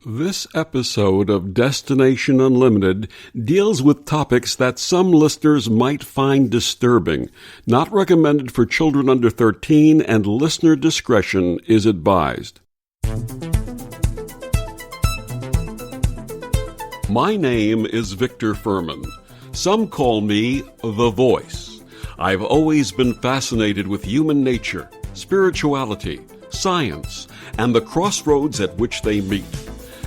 This episode of Destination Unlimited deals with topics that some listeners might find disturbing, not recommended for children under 13, and listener discretion is advised. My name is Victor Fuhrman. Some call me The Voice. I've always been fascinated with human nature, spirituality, science, and the crossroads at which they meet.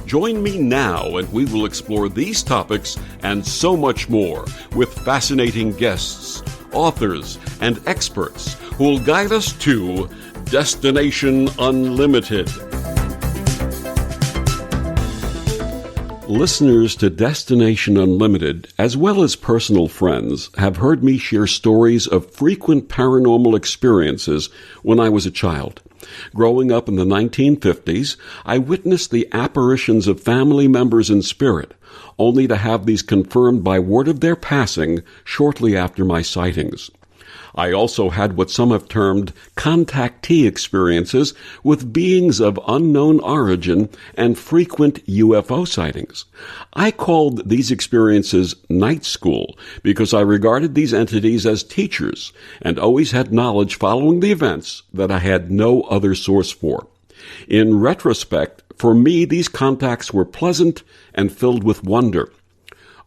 Join me now and we will explore these topics and so much more with fascinating guests, authors, and experts who will guide us to Destination Unlimited. Listeners to Destination Unlimited, as well as personal friends, have heard me share stories of frequent paranormal experiences when I was a child. Growing up in the 1950s, I witnessed the apparitions of family members in spirit, only to have these confirmed by word of their passing shortly after my sightings. I also had what some have termed contactee experiences with beings of unknown origin and frequent UFO sightings. I called these experiences night school because I regarded these entities as teachers and always had knowledge following the events that I had no other source for. In retrospect, for me, these contacts were pleasant and filled with wonder.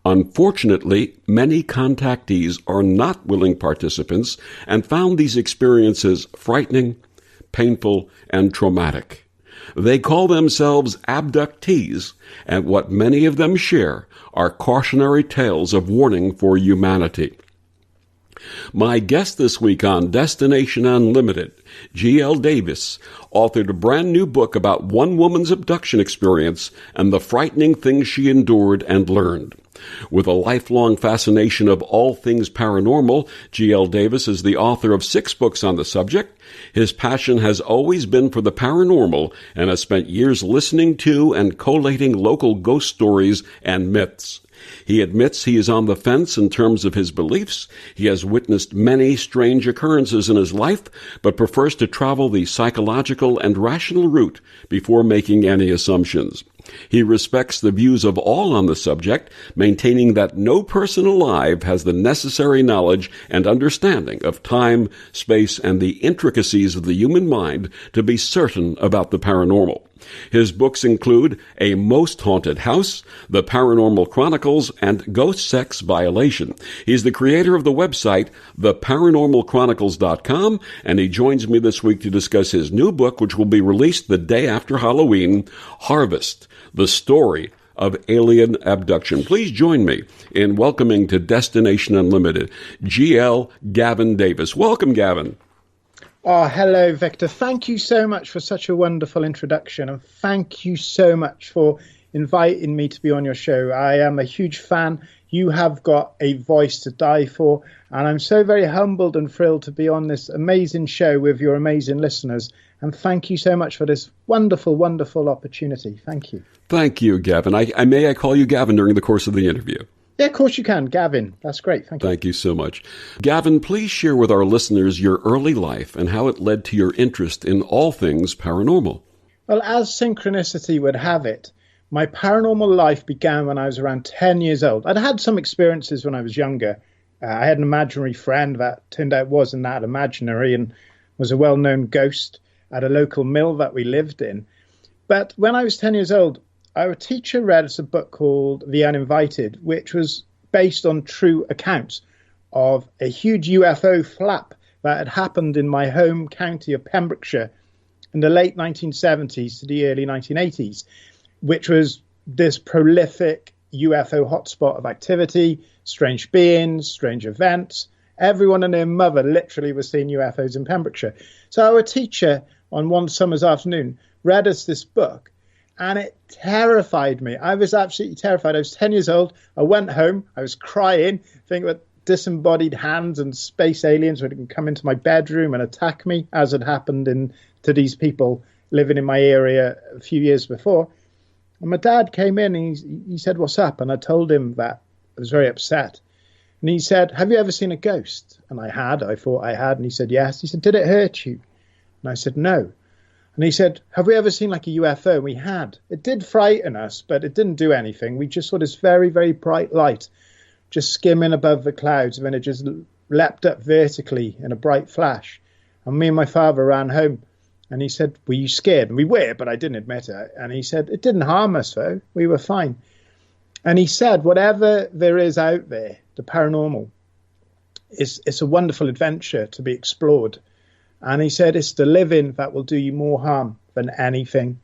Unfortunately, many contactees are not willing participants and found these experiences frightening, painful, and traumatic. They call themselves abductees, and what many of them share are cautionary tales of warning for humanity. My guest this week on Destination Unlimited, G.L. Davies, authored a brand new book about one woman's abduction experience and the frightening things she endured and learned. With a lifelong fascination of all things paranormal, G.L. Davies is the author of 6 books on the subject. His passion has always been for the paranormal and has spent years listening to and collating local ghost stories and myths. He admits he is on the fence in terms of his beliefs. He has witnessed many strange occurrences in his life, but prefers to travel the psychological and rational route before making any assumptions. He respects the views of all on the subject, maintaining that no person alive has the necessary knowledge and understanding of time, space, and the intricacies of the human mind to be certain about the paranormal. His books include A Most Haunted House, The Paranormal Chronicles, and Ghost Sex Violation. He's the creator of the website, theparanormalchronicles.com, and he joins me this week to discuss his new book, which will be released the day after Halloween, Harvest, the Story of Alien Abduction. Please join me in welcoming to Destination Unlimited, G.L. Gavin Davies. Welcome, Gavin. Oh, hello, Victor. Thank you so much for such a wonderful introduction, and thank you so much for inviting me to be on your show. I am a huge fan. You have got a voice to die for, and I'm so very humbled and thrilled to be on this amazing show with your amazing listeners. And thank you so much for this wonderful, wonderful opportunity. Thank you. Thank you, Gavin. May I call you Gavin during the course of the interview? Yeah, of course you can. Gavin. That's great. Thank you. Thank you so much. Gavin, please share with our listeners your early life and how it led to your interest in all things paranormal. Well, as synchronicity would have it, my paranormal life began when I was around 10 years old. I'd had some experiences when I was younger. I had an imaginary friend that turned out wasn't that imaginary and was a well-known ghost at a local mill that we lived in. But when I was 10 years old, our teacher read us a book called The Uninvited, which was based on true accounts of a huge UFO flap that had happened in my home county of Pembrokeshire in the late 1970s to the early 1980s, which was this prolific UFO hotspot of activity, strange beings, strange events. Everyone and their mother literally was seeing UFOs in Pembrokeshire. So our teacher, on one summer's afternoon, read us this book. And it terrified me. I was absolutely terrified. I was 10 years old. I went home. I was crying, thinking about disembodied hands and space aliens would come into my bedroom and attack me, as had happened to these people living in my area a few years before. And my dad came in and he said, "What's up?" And I told him that I was very upset. And he said, "Have you ever seen a ghost?" And I thought I had. And he said, "Yes." He said, "Did it hurt you?" And I said, "No." And he said, have we ever seen like a UFO? And we had. It did frighten us, but it didn't do anything. We just saw this very, very bright light just skimming above the clouds, and then it just leapt up vertically in a bright flash. And me and my father ran home, and he said, were you scared? And we were, but I didn't admit it. And he said, it didn't harm us, though. We were fine. And he said, whatever there is out there, the paranormal, it's a wonderful adventure to be explored. And he said, it's the living that will do you more harm than anything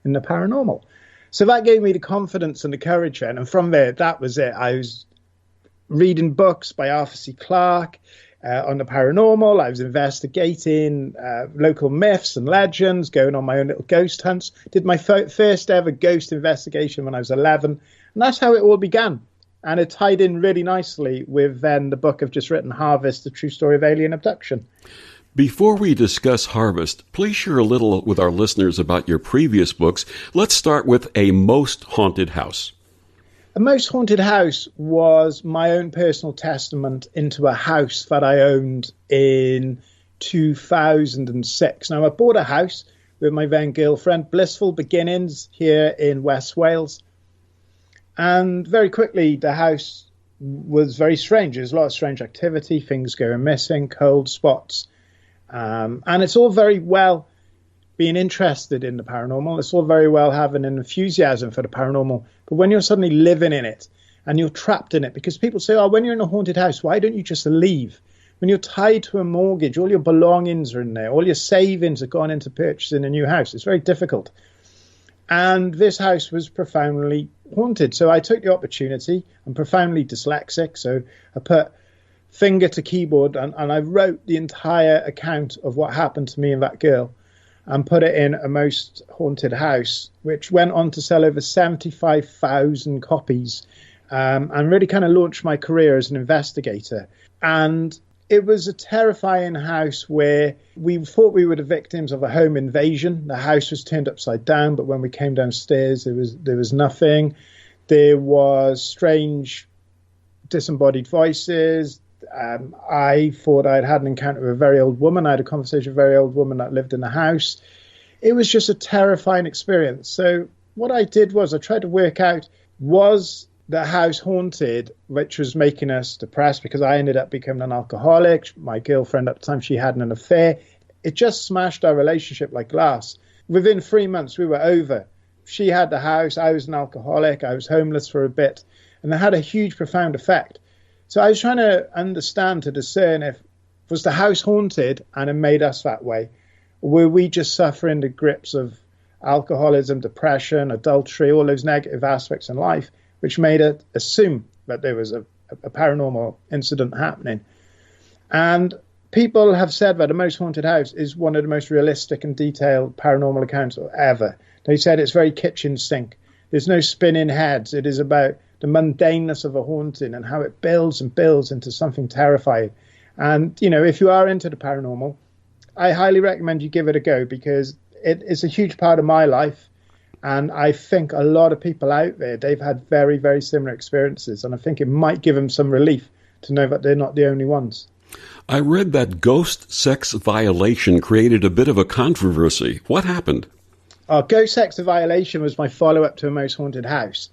in the paranormal. So that gave me the confidence and the courage then. And from there, that was it. I was reading books by Arthur C. Clarke on the paranormal. I was investigating local myths and legends, going on my own little ghost hunts. Did my first ever ghost investigation when I was 11. And that's how it all began. And it tied in really nicely with then the book I've just written, Harvest, The True Story of Alien Abduction. Before we discuss Harvest, please share a little with our listeners about your previous books. Let's start with A Most Haunted House. A Most Haunted House was my own personal testament into a house that I owned in 2006. Now, I bought a house with my then girlfriend, blissful beginnings here in West Wales. And very quickly, the house was very strange. There's a lot of strange activity, things going missing, cold spots. And it's all very well being interested in the paranormal. It's all very well having an enthusiasm for the paranormal. But when you're suddenly living in it and you're trapped in it, because people say, oh, when you're in a haunted house, why don't you just leave? When you're tied to a mortgage, all your belongings are in there. All your savings are gone into purchasing a new house. It's very difficult. And this house was profoundly haunted. So I took the opportunity. I'm profoundly dyslexic. So I put finger to keyboard and I wrote the entire account of what happened to me and that girl and put it in A Most Haunted House, which went on to sell over 75,000 copies and really kind of launched my career as an investigator. And it was a terrifying house where we thought we were the victims of a home invasion. The house was turned upside down, but when we came downstairs, there was nothing. There was strange disembodied voices. I thought I'd had an encounter with a very old woman. I had a conversation with a very old woman that lived in the house. It was just a terrifying experience. So what I did was I tried to work out, was the house haunted, which was making us depressed because I ended up becoming an alcoholic. My girlfriend at the time, she had an affair. It just smashed our relationship like glass. Within 3 months, we were over. She had the house. I was an alcoholic. I was homeless for a bit. And it had a huge, profound effect. So I was trying to understand, to discern if was the house haunted and it made us that way, or were we just suffering the grips of alcoholism, depression, adultery, all those negative aspects in life, which made it assume that there was a paranormal incident happening. And people have said that A Most Haunted House is one of the most realistic and detailed paranormal accounts ever. They said it's very kitchen sink. There's no spinning heads. It is about the mundaneness of a haunting and how it builds and builds into something terrifying. And, you know, if you are into the paranormal, I highly recommend you give it a go because it is a huge part of my life. And I think a lot of people out there, they've had very, very similar experiences. And I think it might give them some relief to know that they're not the only ones. I read that ghost sex violation created a bit of a controversy. What happened? Ghost sex violation was my follow-up to A Most Haunted House.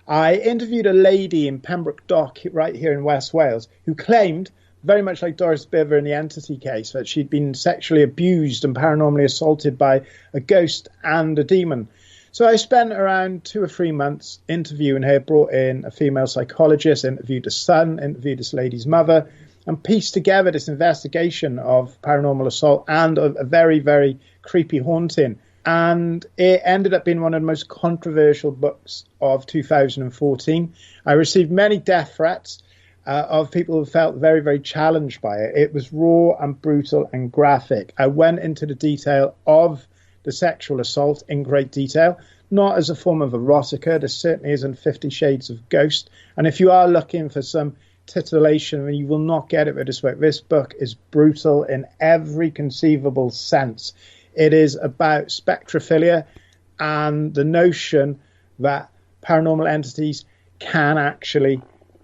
I interviewed a lady in Pembroke Dock right here in West Wales who claimed, very much like Doris Biver in the Entity case, that she'd been sexually abused and paranormally assaulted by a ghost and a demon. So I spent around 2 or 3 months interviewing her, brought in a female psychologist, interviewed a son, interviewed this lady's mother, and pieced together this investigation of paranormal assault and of a very, very creepy haunting. And it ended up being one of the most controversial books of 2014. I received many death threats of people who felt very, very challenged by it. It was raw and brutal and graphic. I went into the detail of the sexual assault in great detail, not as a form of erotica. There certainly isn't 50 Shades of Ghost. And if you are looking for some titillation, you will not get it with this book. This book is brutal in every conceivable sense. It is about spectrophilia and the notion that paranormal entities can actually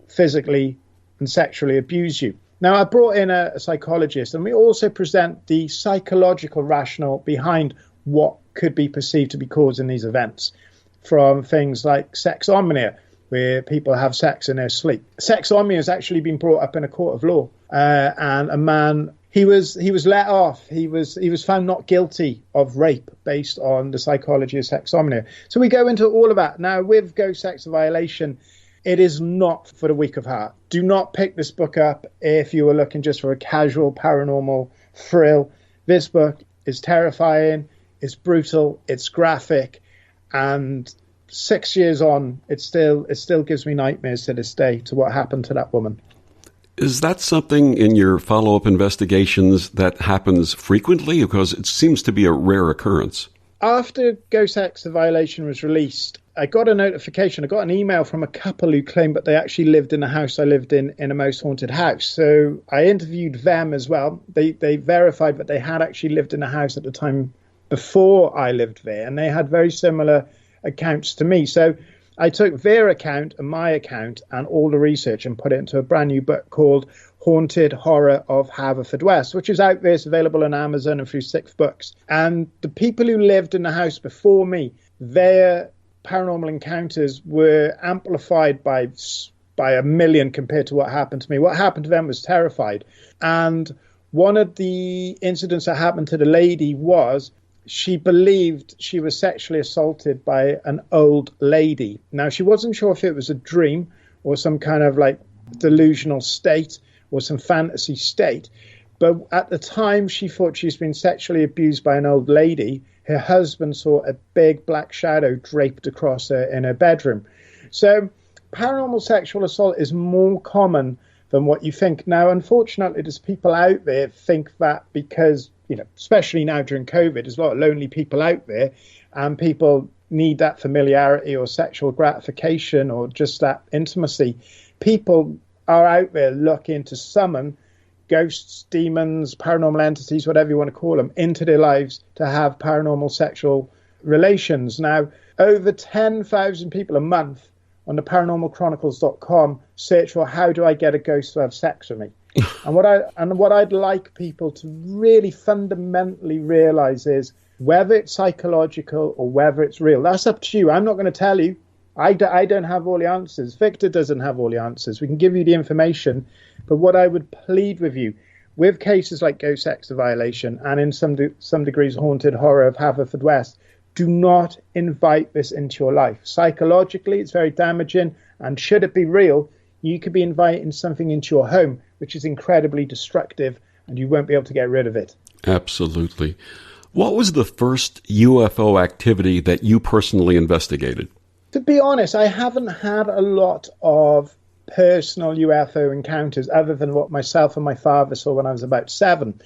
physically and sexually abuse you. Now, I brought in a psychologist, and we also present the psychological rationale behind what could be perceived to be causing these events, from things like sexomnia, where people have sex in their sleep. Sexomnia has actually been brought up in a court of law, and a man, he was let off. He was found not guilty of rape based on the psychology of sexomnia. So we go into all of that. Now, with Ghost Sex Violation, it is not for the weak of heart. Do not pick this book up if you are looking just for a casual paranormal thrill. This book is terrifying, it's brutal, it's graphic, and 6 years on, it still gives me nightmares to this day to what happened to that woman. Is that something in your follow-up investigations that happens frequently? Because it seems to be a rare occurrence. After Ghost Sex Violation was released, I got a notification. I got an email from a couple who claimed that they actually lived in the house I lived in a most haunted house. So I interviewed them as well. They verified that they had actually lived in a house at the time before I lived there, and they had very similar accounts to me. So I took their account and my account and all the research and put it into a brand new book called Haunted Horror of Haverfordwest, which is out there. It's available on Amazon and through Sixth Books. And the people who lived in the house before me, their paranormal encounters were amplified by a million compared to what happened to me. What happened to them was terrified. And one of the incidents that happened to the lady was she believed she was sexually assaulted by an old lady. Now, she wasn't sure if it was a dream or some kind of like delusional state or some fantasy state. But at the time, she thought she's been sexually abused by an old lady. Her husband saw a big black shadow draped across her in her bedroom. So paranormal sexual assault is more common than what you think. Now, unfortunately, there's people out there think that because, especially now during COVID, there's a lot of lonely people out there, and people need that familiarity or sexual gratification or just that intimacy. People are out there looking to summon ghosts, demons, paranormal entities, whatever you want to call them, into their lives to have paranormal sexual relations. Now, over 10,000 people a month on the paranormalchronicles.com search for how do I get a ghost to have sex with me. And what I'd like people to really fundamentally realize is whether it's psychological or whether it's real. That's up to you. I'm not going to tell you. I don't have all the answers. Victor doesn't have all the answers. We can give you the information. But what I would plead with you, with cases like Ghost Sex Violation and in some degrees Haunted Horror of Haverfordwest, do not invite this into your life. Psychologically, it's very damaging. And should it be real, you could be inviting something into your home, which is incredibly destructive, and you won't be able to get rid of it. Absolutely. What was the first UFO activity that you personally investigated? To be honest, I haven't had a lot of personal UFO encounters other than what myself and my father saw when I was about 7.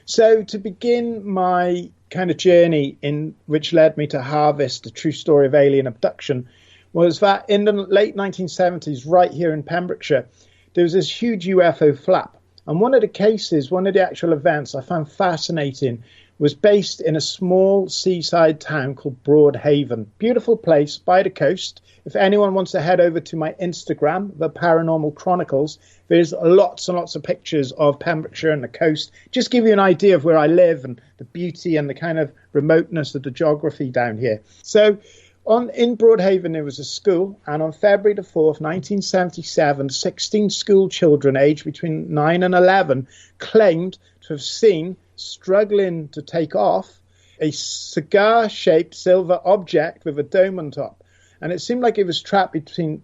So to begin my kind of journey in which led me to Harvest, the true story of alien abduction, was that in the late 1970s, right here in Pembrokeshire, there was this huge UFO flap. And one of the actual events I found fascinating was based in a small seaside town called Broadhaven. Beautiful place by the coast. If anyone wants to head over to my Instagram, The Paranormal Chronicles, there's lots and lots of pictures of Pembrokeshire and the coast. Just give you an idea of where I live and the beauty and the kind of remoteness of the geography down here. So in Broadhaven, there was a school, and on February the 4th, 1977, 16 school children aged between 9 and 11 claimed to have seen, struggling to take off, a cigar-shaped silver object with a dome on top. And it seemed like it was trapped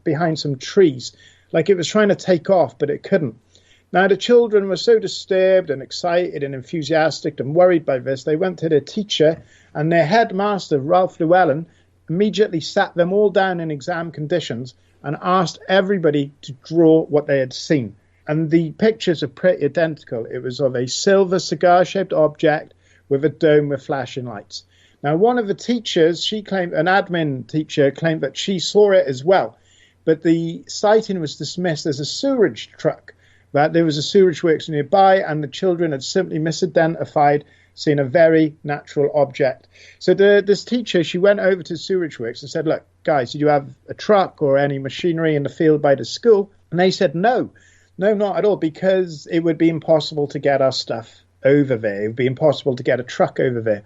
behind some trees, like it was trying to take off, but it couldn't. Now, the children were so disturbed and excited and enthusiastic and worried by this, they went to their teacher, and their headmaster, Ralph Llewellyn, immediately sat them all down in exam conditions and asked everybody to draw what they had seen. And the pictures are pretty identical. It was of a silver cigar-shaped object with a dome with flashing lights. Now, one of the teachers, she claimed, an admin teacher, claimed that she saw it as well. But the sighting was dismissed as a sewerage truck, that there was a sewerage works nearby and the children had simply misidentified seeing a very natural object. So this teacher, she went over to sewerage works and said, look, guys, did you have a truck or any machinery in the field by the school? And they said, no, not at all, because it would be impossible to get our stuff over there. It would be impossible to get a truck over there.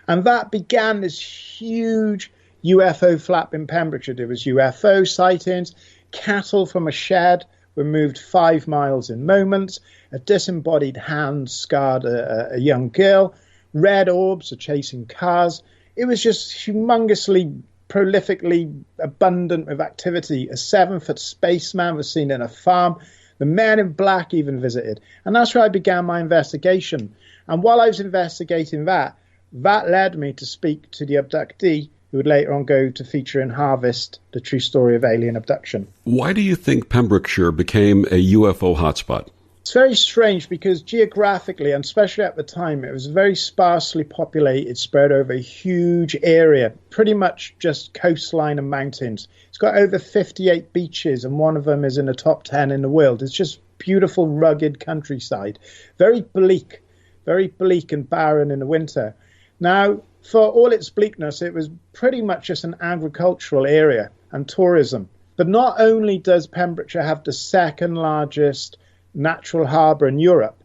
And that began this huge UFO flap in Pembrokeshire. There was UFO sightings, cattle from a shed were moved 5 miles in moments, a disembodied hand scarred a young girl, red orbs are chasing cars. It was just humongously, prolifically abundant with activity. A 7-foot spaceman was seen in a farm. The men in black even visited. And that's where I began my investigation. And while I was investigating that led me to speak to the abductee, who would later on go to feature in Harvest, The True Story of Alien Abduction. Why do you think Pembrokeshire became a UFO hotspot? It's very strange because geographically, and especially at the time, it was very sparsely populated, spread over a huge area, pretty much just coastline and mountains. It's got over 58 beaches, and one of them is in the top 10 in the world. It's just beautiful, rugged countryside. Very bleak and barren in the winter. Now, for all its bleakness, it was pretty much just an agricultural area and tourism. But not only does Pembrokeshire have the second largest natural harbour in Europe,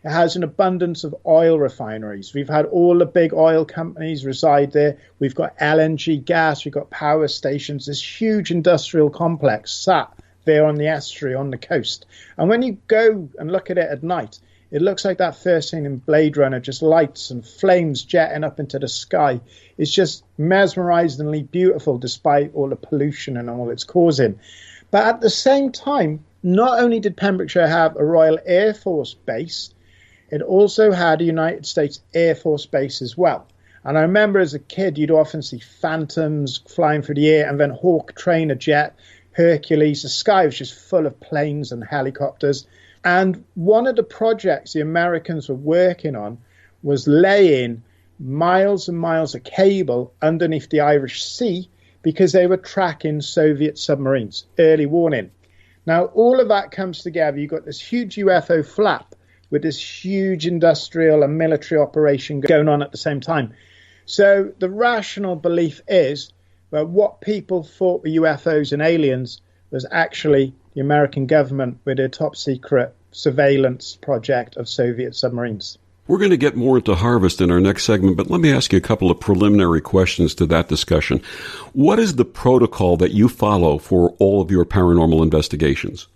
it has an abundance of oil refineries. We've had all the big oil companies reside there. We've got LNG gas, we've got power stations, this huge industrial complex sat there on the estuary, on the coast. And when you go and look at it at night, it looks like that first scene in Blade Runner, just lights and flames jetting up into the sky. It's just mesmerizingly beautiful despite all the pollution and all it's causing. But at the same time, not only did Pembrokeshire have a Royal Air Force base, it also had a United States Air Force base as well. And I remember as a kid, you'd often see Phantoms flying through the air and then Hawk trainer jet, Hercules. The sky was just full of planes and helicopters. And one of the projects the Americans were working on was laying miles and miles of cable underneath the Irish Sea because they were tracking Soviet submarines. Early warning. Now, all of that comes together. You've got this huge UFO flap with this huge industrial and military operation going on at the same time. So the rational belief is that what people thought were UFOs and aliens was actually the American government with their top secret surveillance project of Soviet submarines. We're going to get more into Harvest in our next segment, but let me ask you a couple of preliminary questions to that discussion. What is the protocol that you follow for all of your paranormal investigations?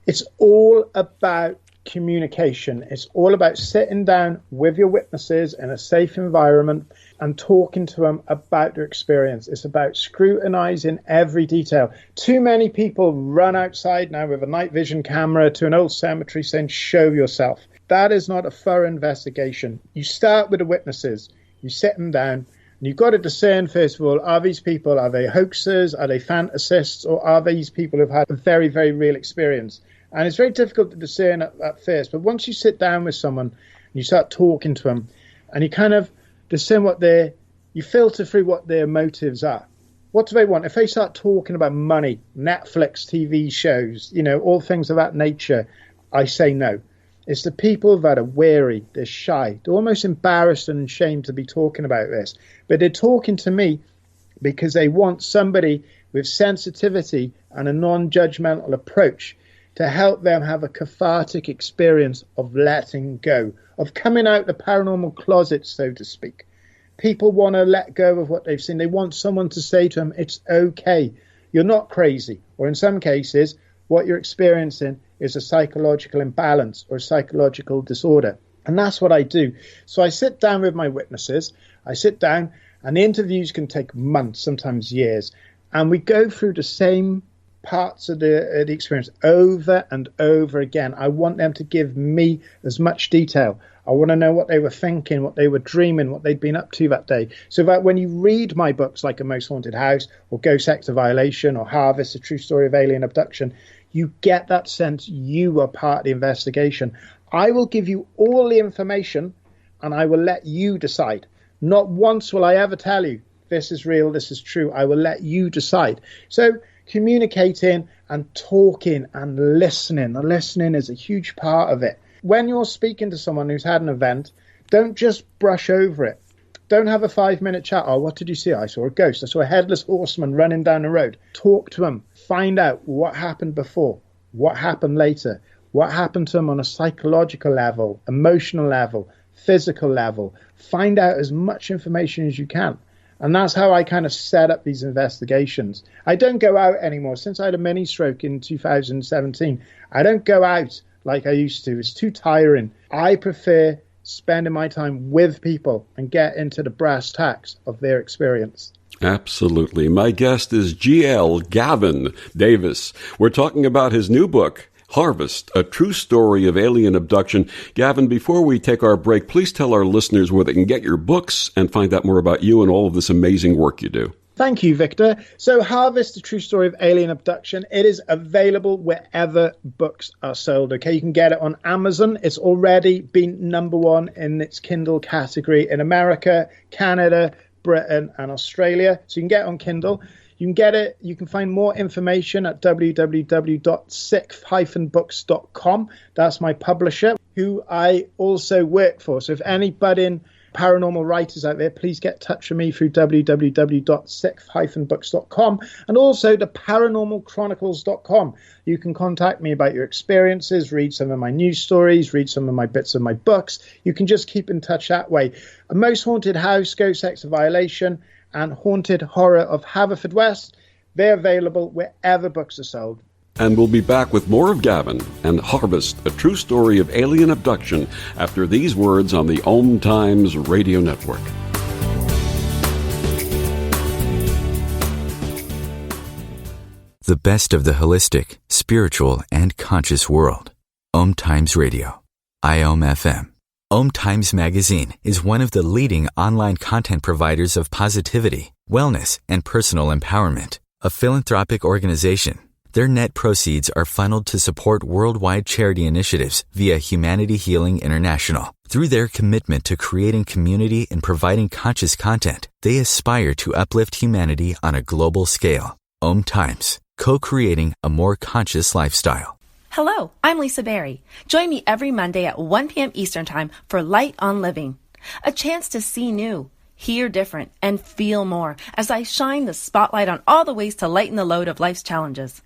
It's all about communication. It's all about sitting down with your witnesses in a safe environment and talking to them about their experience. It's about scrutinizing every detail. Too many people run outside now with a night vision camera to an old cemetery saying, show yourself. That is not a thorough investigation. You start with the witnesses. You sit them down. And you've got to discern, first of all, are these people, are they hoaxers, are they fantasists, or are these people who've had a very, very real experience? And it's very difficult to discern at first. But once you sit down with someone and you start talking to them and you kind of discern you filter through what their motives are. What do they want? If they start talking about money, Netflix, TV shows, all things of that nature, I say no. It's the people that are wary, they're shy, they're almost embarrassed and ashamed to be talking about this. But they're talking to me because they want somebody with sensitivity and a non-judgmental approach to help them have a cathartic experience of letting go, of coming out the paranormal closet, so to speak. People want to let go of what they've seen. They want someone to say to them, it's okay, you're not crazy. Or in some cases, what you're experiencing is a psychological imbalance or psychological disorder. And that's what I do. So I sit down with my witnesses. I sit down, and the interviews can take months, sometimes years. And we go through the same parts of the experience over and over again. I want them to give me as much detail. I want to know what they were thinking, what they were dreaming, what they'd been up to that day. So that when you read my books like A Most Haunted House or Ghost Sector Violation or Harvest, The True Story of Alien Abduction, you get that sense you are part of the investigation. I will give you all the information and I will let you decide. Not once will I ever tell you this is real, this is true. I will let you decide. So communicating and talking and listening. The listening is a huge part of it. When you're speaking to someone who's had an event, don't just brush over it. Don't have a 5-minute chat. Oh, what did you see? I saw a ghost. I saw a headless horseman running down the road. Talk to them. Find out what happened before, what happened later, what happened to them on a psychological level, emotional level, physical level. Find out as much information as you can. And that's how I kind of set up these investigations. I don't go out anymore. Since I had a mini stroke in 2017, I don't go out like I used to. It's too tiring. I prefer spending my time with people and get into the brass tacks of their experience. Absolutely. My guest is Gavin Davies. We're talking about his new book, Harvest, A True Story of Alien Abduction. Gavin, before we take our break, please tell our listeners where they can get your books and find out more about you and all of this amazing work you do. Thank you, Victor. So Harvest, A True Story of Alien Abduction, it is available wherever books are sold. Okay, you can get it on Amazon. It's already been #1 in its Kindle category in America, Canada, Britain, and Australia. So you can get it on Kindle. You can get it. You can find more information at www.sixth-books.com. That's my publisher, who I also work for. So if any budding paranormal writers out there, please get in touch with me through www.sixth-books.com and also the paranormalchronicles.com. You can contact me about your experiences, read some of my news stories, read some of my bits of my books. You can just keep in touch that way. A Most Haunted House, Ghost Sex Violation, and Haunted Horror of Haverfordwest, they're available wherever books are sold. And we'll be back with more of Gavin and Harvest, A True Story of Alien Abduction, after these words on the OMTimes radio network. The best of the holistic, spiritual, and conscious world. OMTimes Radio. IOM FM. OMTimes Magazine is one of the leading online content providers of positivity, wellness, and personal empowerment. A philanthropic organization, their net proceeds are funneled to support worldwide charity initiatives via Humanity Healing International. Through their commitment to creating community and providing conscious content, they aspire to uplift humanity on a global scale. OMTimes, co-creating a more conscious lifestyle. Hello, I'm Lisa Berry. Join me every Monday at 1 p.m. Eastern Time for Light on Living. A chance to see new, hear different, and feel more as I shine the spotlight on all the ways to lighten the load of life's challenges.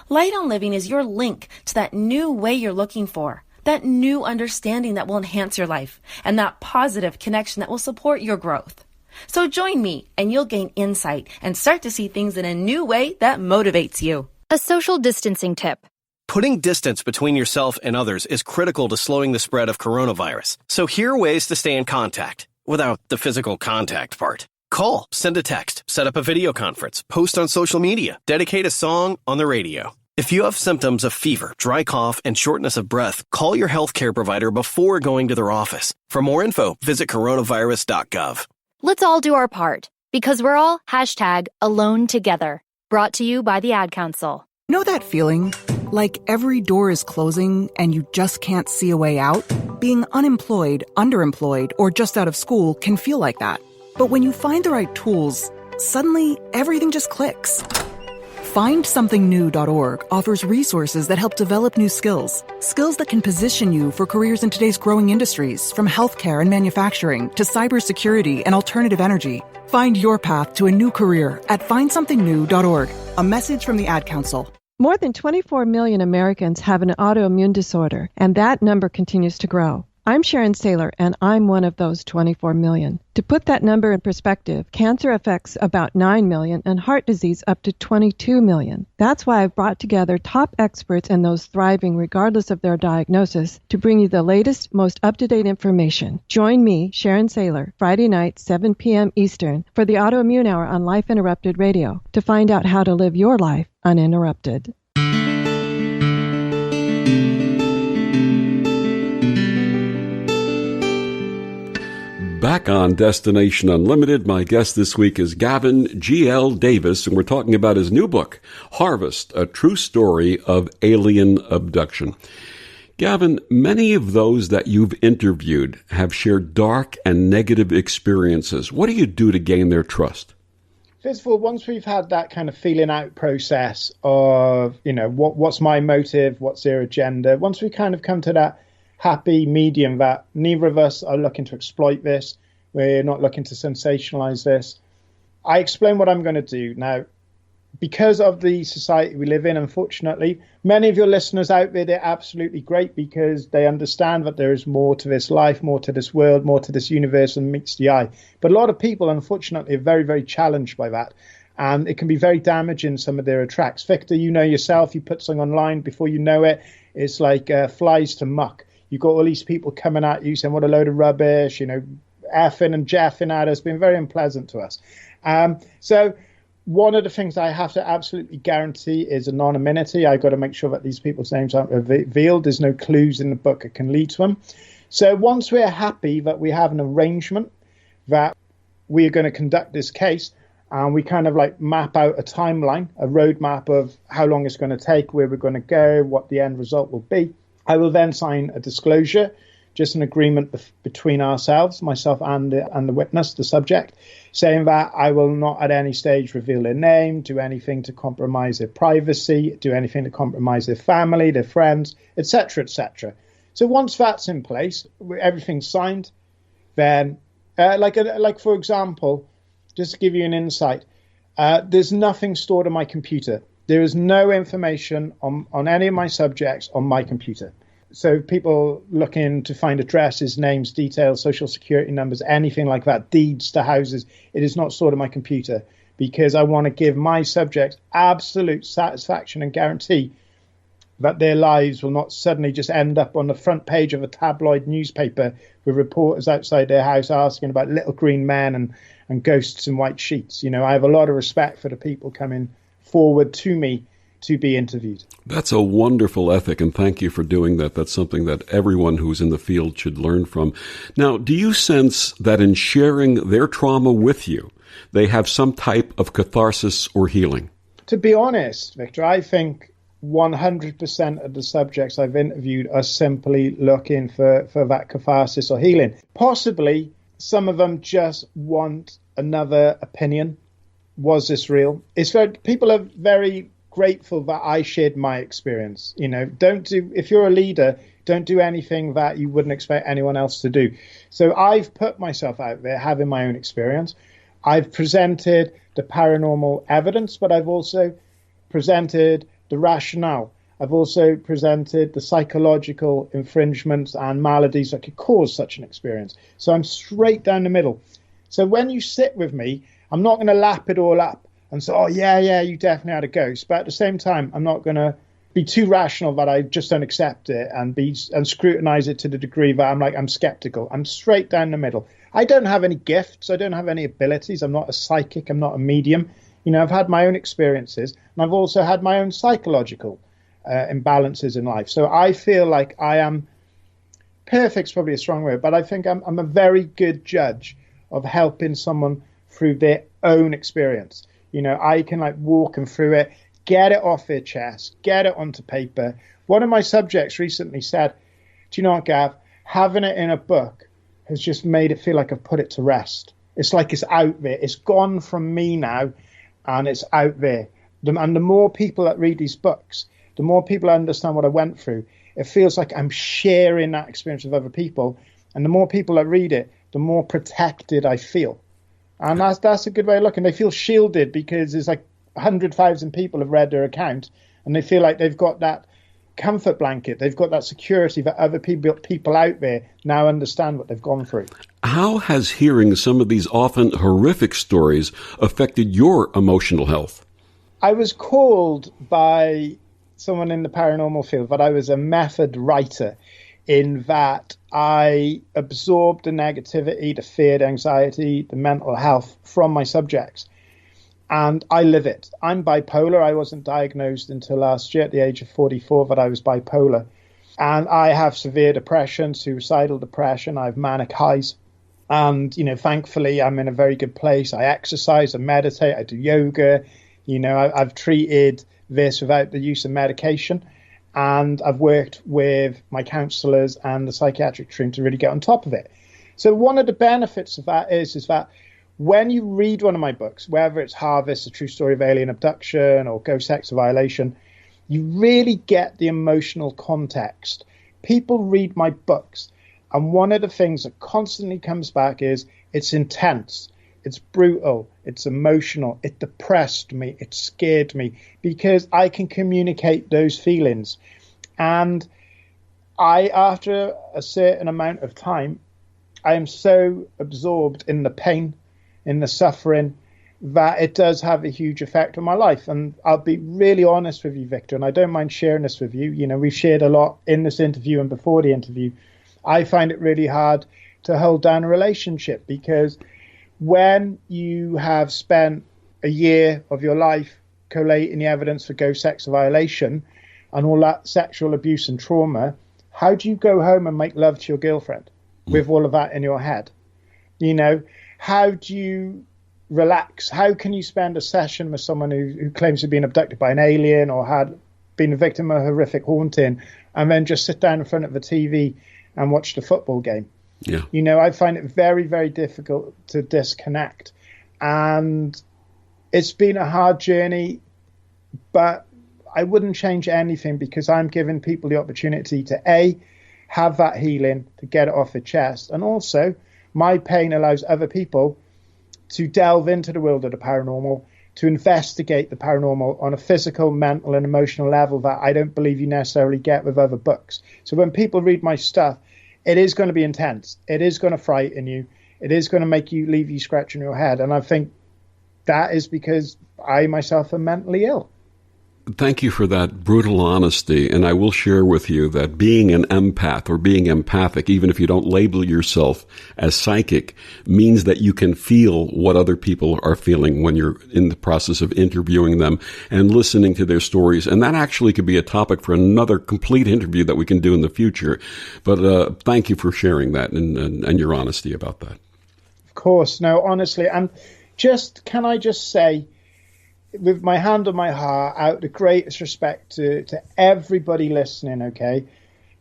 Light on Living is your link to that new way you're looking for, that new understanding that will enhance your life, and that positive connection that will support your growth. So join me and you'll gain insight and start to see things in a new way that motivates you. A social distancing tip. Putting distance between yourself and others is critical to slowing the spread of coronavirus. So here are ways to stay in contact without the physical contact part. Call, send a text, set up a video conference, post on social media, dedicate a song on the radio. If you have symptoms of fever, dry cough, and shortness of breath, call your healthcare provider before going to their office. For more info, visit coronavirus.gov. Let's all do our part, because we're all #alone together. Brought to you by the Ad Council. Know that feeling? Like every door is closing and you just can't see a way out? Being unemployed, underemployed, or just out of school can feel like that. But when you find the right tools, suddenly everything just clicks. FindSomethingNew.org offers resources that help develop new skills. Skills that can position you for careers in today's growing industries, from healthcare and manufacturing to cybersecurity and alternative energy. Find your path to a new career at FindSomethingNew.org. A message from the Ad Council. More than 24 million Americans have an autoimmune disorder, and that number continues to grow. I'm Sharon Saylor, and I'm one of those 24 million. To put that number in perspective, cancer affects about 9 million and heart disease up to 22 million. That's why I've brought together top experts and those thriving regardless of their diagnosis to bring you the latest, most up-to-date information. Join me, Sharon Saylor, Friday night, 7 p.m. Eastern, for the Autoimmune Hour on Life Interrupted Radio to find out how to live your life uninterrupted. Back on Destination Unlimited, my guest this week is Gavin Davies, and we're talking about his new book, Harvest, A True Story of Alien Abduction. Gavin, many of those that you've interviewed have shared dark and negative experiences. What do you do to gain their trust? First of all, once we've had that kind of feeling out process of, what's my motive, what's their agenda, once we kind of come to that happy medium that neither of us are looking to exploit this, we're not looking to sensationalize this, I explain what I'm going to do. Now, because of the society we live in, unfortunately, many of your listeners out there, they're absolutely great because they understand that there is more to this life, more to this world, more to this universe than meets the eye. But a lot of people, unfortunately, are very, very challenged by that. And it can be very damaging, some of their attacks. Victor, you know yourself, you put something online, before you know it, it's like flies to muck. You've got all these people coming at you saying, what a load of rubbish, effing and jeffing at us. It's been very unpleasant to us. So one of the things I have to absolutely guarantee is anonymity. I've got to make sure that these people's names aren't revealed. There's no clues in the book that can lead to them. So once we're happy that we have an arrangement that we are going to conduct this case, and we kind of like map out a timeline, a roadmap of how long it's going to take, where we're going to go, what the end result will be, I will then sign a disclosure, just an agreement between ourselves, myself and the witness, the subject, saying that I will not at any stage reveal their name, do anything to compromise their privacy, do anything to compromise their family, their friends, etc., etc. So once that's in place, everything's signed, then, like for example, just to give you an insight, there's nothing stored on my computer. There is no information on any of my subjects on my computer. So people looking to find addresses, names, details, social security numbers, anything like that, deeds to houses, it is not stored on my computer because I want to give my subjects absolute satisfaction and guarantee that their lives will not suddenly just end up on the front page of a tabloid newspaper with reporters outside their house asking about little green men and ghosts in white sheets. I have a lot of respect for the people coming forward to me to be interviewed. That's a wonderful ethic, and thank you for doing that. That's something that everyone who's in the field should learn from. Now, do you sense that in sharing their trauma with you, they have some type of catharsis or healing? To be honest, Victor, I think 100% of the subjects I've interviewed are simply looking for that catharsis or healing. Possibly some of them just want another opinion. Was this real? People are very grateful that I shared my experience. If you're a leader, don't do anything that you wouldn't expect anyone else to do. So I've put myself out there having my own experience. I've presented the paranormal evidence, but I've also presented the rationale. I've also presented the psychological infringements and maladies that could cause such an experience. So I'm straight down the middle. So when you sit with me, I'm not going to lap it all up and say, oh, yeah, you definitely had a ghost. But at the same time, I'm not going to be too rational that I just don't accept it and scrutinize it to the degree that I'm skeptical. I'm straight down the middle. I don't have any gifts. I don't have any abilities. I'm not a psychic. I'm not a medium. I've had my own experiences, and I've also had my own psychological imbalances in life. So I feel like I am, perfect's probably a strong word, but I think I'm a very good judge of helping someone through their own experience. I can walk them through it, get it off their chest, get it onto paper. One of my subjects recently said, do you know what, Gav? Having it in a book has just made it feel like I've put it to rest. It's like it's out there. It's gone from me now, and it's out there. And the more people that read these books, the more people understand what I went through. It feels like I'm sharing that experience with other people. And the more people that read it, the more protected I feel. And that's a good way of looking. They feel shielded because there's 100,000 people have read their account, and they feel like they've got that comfort blanket. They've got that security that other people out there now understand what they've gone through. How has hearing some of these often horrific stories affected your emotional health? I was called by someone in the paranormal field that I was a method writer, in that I absorbed the negativity, the fear, the anxiety, the mental health from my subjects. And I live it. I'm bipolar. I wasn't diagnosed until last year at the age of 44 that I was bipolar. And I have severe depression, suicidal depression. I have manic highs. And, thankfully, I'm in a very good place. I exercise, I meditate, I do yoga. I've treated this without the use of medication. And I've worked with my counsellors and the psychiatric team to really get on top of it. So one of the benefits of that is that when you read one of my books, whether it's Harvest, A True Story of Alien Abduction, or Ghost Sex Violation, you really get the emotional context. People read my books, and one of the things that constantly comes back is it's intense. It's brutal. It's emotional. It depressed me. It scared me because I can communicate those feelings. And after a certain amount of time, I am so absorbed in the pain, in the suffering, that it does have a huge effect on my life. And I'll be really honest with you, Victor, and I don't mind sharing this with you. You know, we've shared a lot in this interview and before the interview. I find it really hard to hold down a relationship because when you have spent a year of your life collating the evidence for ghost sex violation and all that sexual abuse and trauma, how do you go home and make love to your girlfriend with all of that in your head? You know, how do you relax? How can you spend a session with someone who claims to have been abducted by an alien or had been a victim of a horrific haunting and then just sit down in front of the TV and watch the football game? Yeah. You know, I find it very, very difficult to disconnect. And it's been a hard journey, but I wouldn't change anything because I'm giving people the opportunity to, A, have that healing, to get it off their chest. And also, my pain allows other people to delve into the world of the paranormal, to investigate the paranormal on a physical, mental, and emotional level that I don't believe you necessarily get with other books. So when people read my stuff, it is going to be intense. It is going to frighten you. It is going to make you leave you scratching your head. And I think that is because I myself am mentally ill. Thank you for that brutal honesty, and I will share with you that being an empath or being empathic, even if you don't label yourself as psychic, means that you can feel what other people are feeling when you're in the process of interviewing them and listening to their stories. And that actually could be a topic for another complete interview that we can do in the future. But thank you for sharing that and your honesty about that. Of course. No, honestly, and can I just say, with my hand on my heart, out the greatest respect to everybody listening, okay,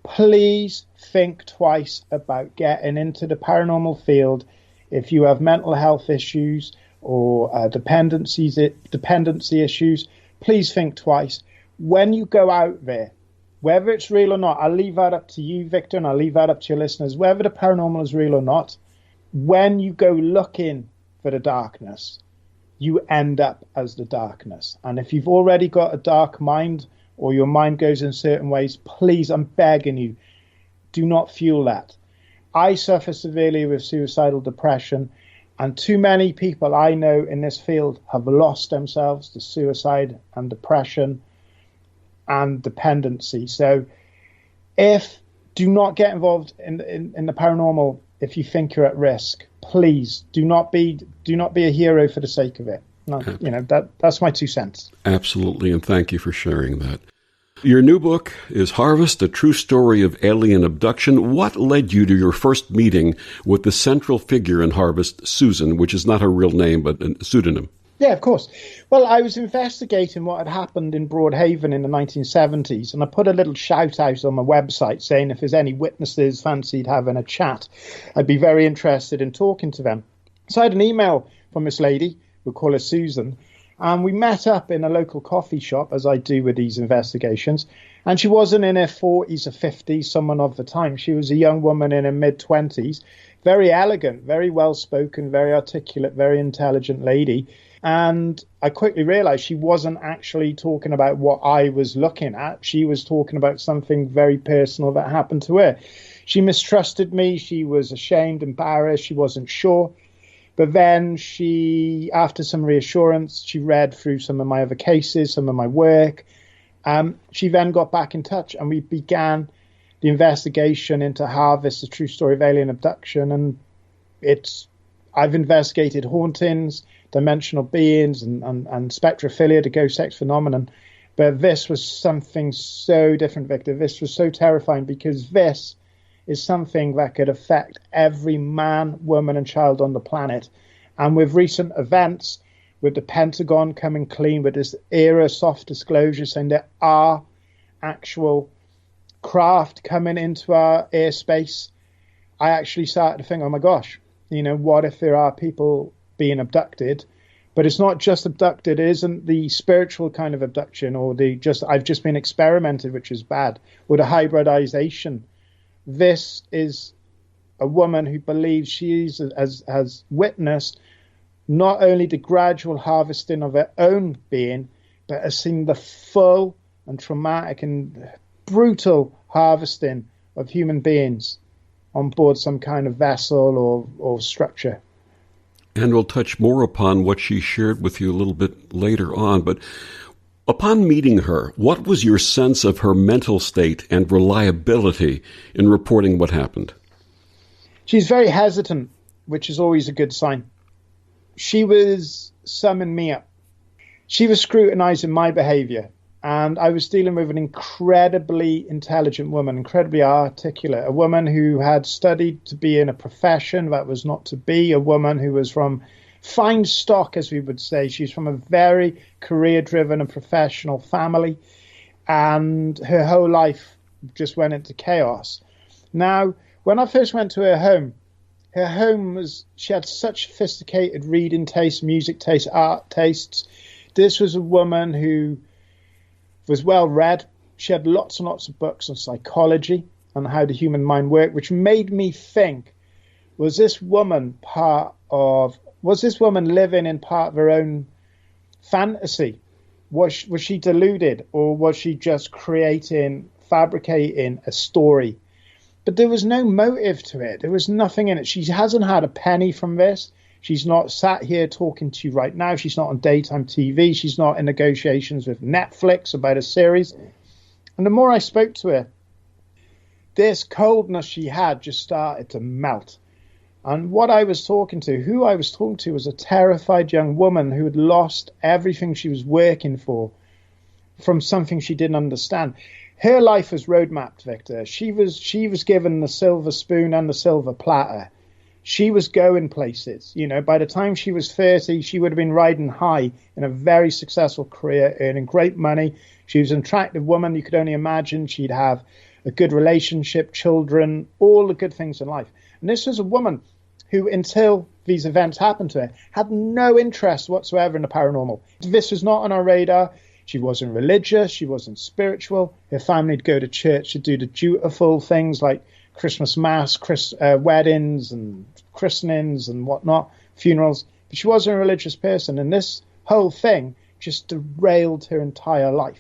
please think twice about getting into the paranormal field if you have mental health issues or dependency issues. Please think twice. When you go out there, whether it's real or not, I'll leave that up to you, Victor, and I'll leave that up to your listeners, whether the paranormal is real or not, when you go looking for the darkness, you end up as the darkness. And if you've already got a dark mind or your mind goes in certain ways, please, I'm begging you, do not fuel that. I suffer severely with suicidal depression, and too many people I know in this field have lost themselves to suicide and depression and dependency. So do not get involved in the paranormal if you think you're at risk. Please do not be a hero for the sake of it. No, you know, that's my 2 cents. Absolutely, and thank you for sharing that. Your new book is Harvest, a true story of alien abduction. What led you to your first meeting with the central figure in Harvest, Susan, which is not her real name, but a pseudonym? Yeah, of course. Well, I was investigating what had happened in Broadhaven in the 1970s, and I put a little shout out on my website saying if there's any witnesses fancied having a chat, I'd be very interested in talking to them. So I had an email from this lady, we'll call her Susan, and we met up in a local coffee shop, as I do with these investigations, and she wasn't in her 40s or 50s, someone of the time. She was a young woman in her mid-20s, very elegant, very well-spoken, very articulate, very intelligent lady. And I quickly realized she wasn't actually talking about what I was looking at. She was talking about something very personal that happened to her. She mistrusted me. She was ashamed, embarrassed. She wasn't sure. But then after some reassurance, she read through some of my other cases, some of my work. She then got back in touch and we began the investigation into Harvest, the true story of alien abduction. And I've investigated hauntings, dimensional beings and spectrophilia, the ghost sex phenomenon. But this was something so different, Victor. This was so terrifying because this is something that could affect every man, woman and child on the planet. And with recent events, with the Pentagon coming clean with this era of soft disclosure saying there are actual craft coming into our airspace, I actually started to think, oh my gosh, you know, what if there are people being abducted? But it's not just abducted. It isn't the spiritual kind of abduction or I've just been experimented, which is bad, or the hybridization. This is a woman who believes she has witnessed not only the gradual harvesting of her own being, but has seen the full and traumatic and brutal harvesting of human beings on board some kind of vessel or structure. And we'll touch more upon what she shared with you a little bit later on. But upon meeting her, what was your sense of her mental state and reliability in reporting what happened? She's very hesitant, which is always a good sign. She was summing me up. She was scrutinizing my behavior. And I was dealing with an incredibly intelligent woman, incredibly articulate, a woman who had studied to be in a profession that was not to be, a woman who was from fine stock, as we would say. She's from a very career-driven and professional family, and her whole life just went into chaos. Now, when I first went to her home was, she had such sophisticated reading tastes, music tastes, art tastes. This was a woman who was well read. She had lots and lots of books on psychology and how the human mind worked, which made me think, was this woman living in part of her own fantasy? Was she deluded, or was she just fabricating a story? But there was no motive to it. There was nothing in it. She hasn't had a penny from this. She's not sat here talking to you right now. She's not on daytime TV. She's not in negotiations with Netflix about a series. And the more I spoke to her, this coldness she had just started to melt. And who I was talking to was a terrified young woman who had lost everything she was working for from something she didn't understand. Her life was roadmapped, Victor. She was given the silver spoon and the silver platter. She was going places. You know, by the time she was 30, she would have been riding high in a very successful career, earning great money. She was an attractive woman. You could only imagine she'd have a good relationship, children, all the good things in life. And this was a woman who, until these events happened to her, had no interest whatsoever in the paranormal. This was not on her radar. She wasn't religious. She wasn't spiritual. Her family would go to church to do the dutiful things like Christmas Mass, weddings and christenings and whatnot, funerals. But she wasn't a religious person, and this whole thing just derailed her entire life.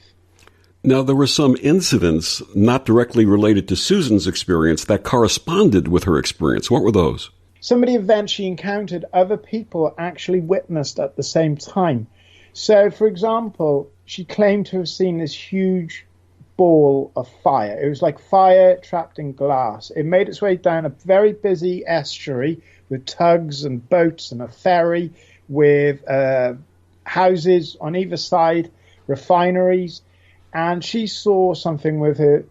Now, there were some incidents not directly related to Susan's experience that corresponded with her experience. What were those? Some of the events she encountered, other people actually witnessed at the same time. So, for example, she claimed to have seen this huge ball of fire. It was like fire trapped in glass. It made its way down a very busy estuary with tugs and boats and a ferry with houses on either side, refineries. And she saw something with her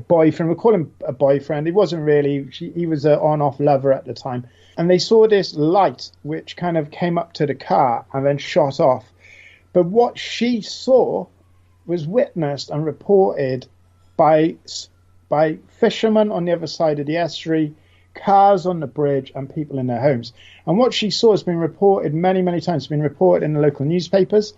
boyfriend. We'll call him a boyfriend. He wasn't really. He was an on-off lover at the time. And they saw this light which kind of came up to the car and then shot off. But what she saw was witnessed and reported by fishermen on the other side of the estuary, cars on the bridge, and people in their homes. And what she saw has been reported many, many times. It's been reported in the local newspapers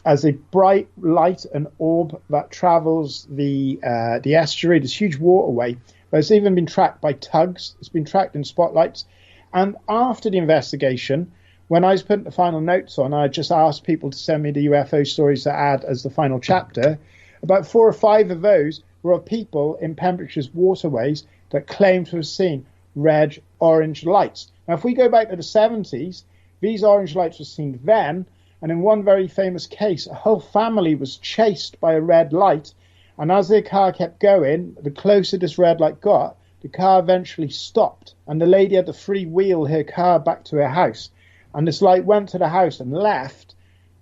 as a bright light, an orb that travels the estuary, this huge waterway. But it's even been tracked by tugs. It's been tracked in spotlights. And after the investigation, when I was putting the final notes on, I just asked people to send me the UFO stories to add as the final chapter. About 4 or 5 of those were of people in Pembrokeshire's waterways that claimed to have seen red, orange lights. Now, if we go back to the 70s, these orange lights were seen then. And in one very famous case, a whole family was chased by a red light. And as their car kept going, the closer this red light got, the car eventually stopped. And the lady had to freewheel her car back to her house. And this light went to the house and left.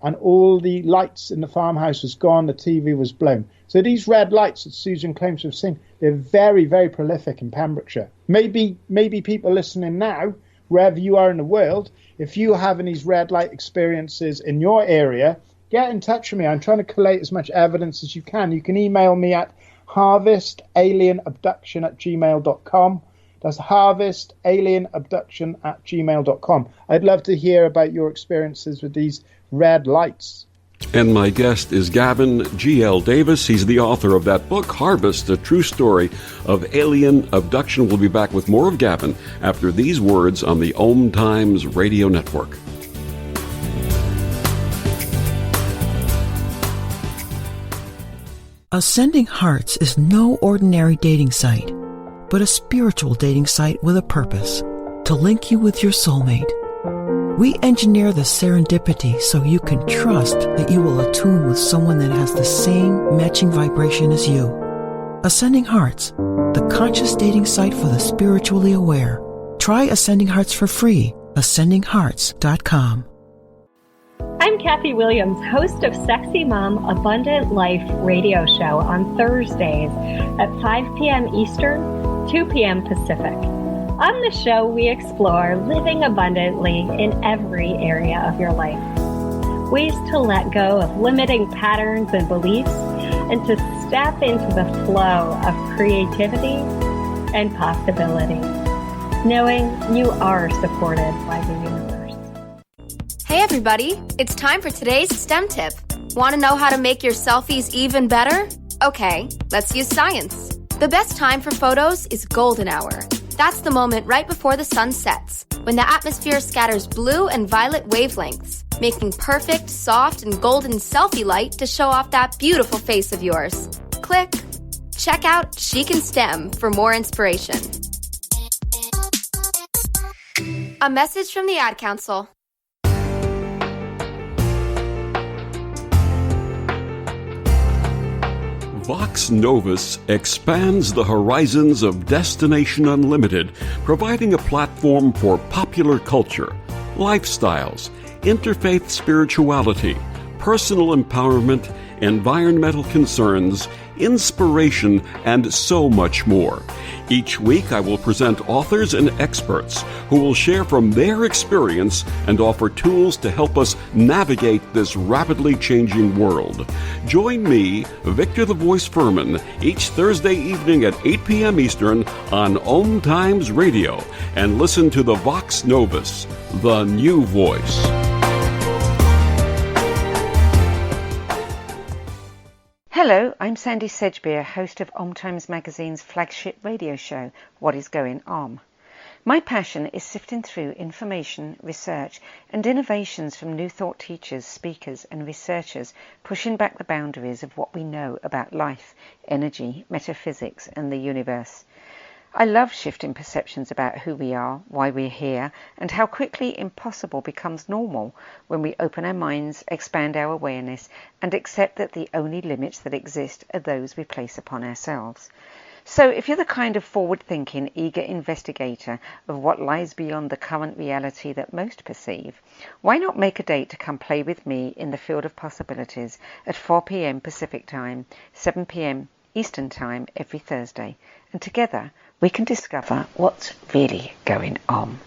And all the lights in the farmhouse was gone. The TV was blown. So these red lights that Susan claims to have seen, they're very, very prolific in Pembrokeshire. Maybe people listening now, wherever you are in the world, if you have any red light experiences in your area, get in touch with me. I'm trying to collate as much evidence as you can. You can email me at harvestalienabduction@gmail.com. That's harvestalienabduction@gmail.com. I'd love to hear about your experiences with these red lights. And my guest is Gavin G.L. Davies. He's the author of that book, Harvest, a true story of alien abduction. We'll be back with more of Gavin after these words on the OMTimes radio network. Ascending Hearts is no ordinary dating site, but a spiritual dating site with a purpose, to link you with your soulmate. We engineer the serendipity so you can trust that you will attune with someone that has the same matching vibration as you. Ascending Hearts, the conscious dating site for the spiritually aware. Try Ascending Hearts for free. AscendingHearts.com. I'm Kathy Williams, host of Sexy Mom Abundant Life radio show on Thursdays at 5 p.m. Eastern, 2 p.m. Pacific. On the show, we explore living abundantly in every area of your life. Ways to let go of limiting patterns and beliefs and to step into the flow of creativity and possibility, knowing you are supported by the universe. Hey everybody, it's time for today's STEM tip. Want to know how to make your selfies even better? Okay, let's use science. The best time for photos is golden hour. That's the moment right before the sun sets, when the atmosphere scatters blue and violet wavelengths, making perfect, soft, and golden selfie light to show off that beautiful face of yours. Click. Check out Chic and STEM for more inspiration. A message from the Ad Council. Vox Novus expands the horizons of Destination Unlimited, providing a platform for popular culture, lifestyles, interfaith spirituality, personal empowerment, environmental concerns, inspiration, and so much more. Each week I will present authors and experts who will share from their experience and offer tools to help us navigate this rapidly changing world. Join me, Victor the Voice Fuhrman, each Thursday evening at 8 p.m. Eastern on OMTimes Radio, and listen to the Vox Novus, the new voice. Hello, I'm Sandy Sedgbeer, host of OMTimes Magazine's flagship radio show, What is Going On? My passion is sifting through information, research, and innovations from new thought teachers, speakers, and researchers pushing back the boundaries of what we know about life, energy, metaphysics, and the universe. I love shifting perceptions about who we are, why we're here, and how quickly impossible becomes normal when we open our minds, expand our awareness, and accept that the only limits that exist are those we place upon ourselves. So if you're the kind of forward-thinking, eager investigator of what lies beyond the current reality that most perceive, why not make a date to come play with me in the field of possibilities at 4 p.m. Pacific Time, 7 p.m. Eastern Time every Thursday, and together we can discover what's really going on.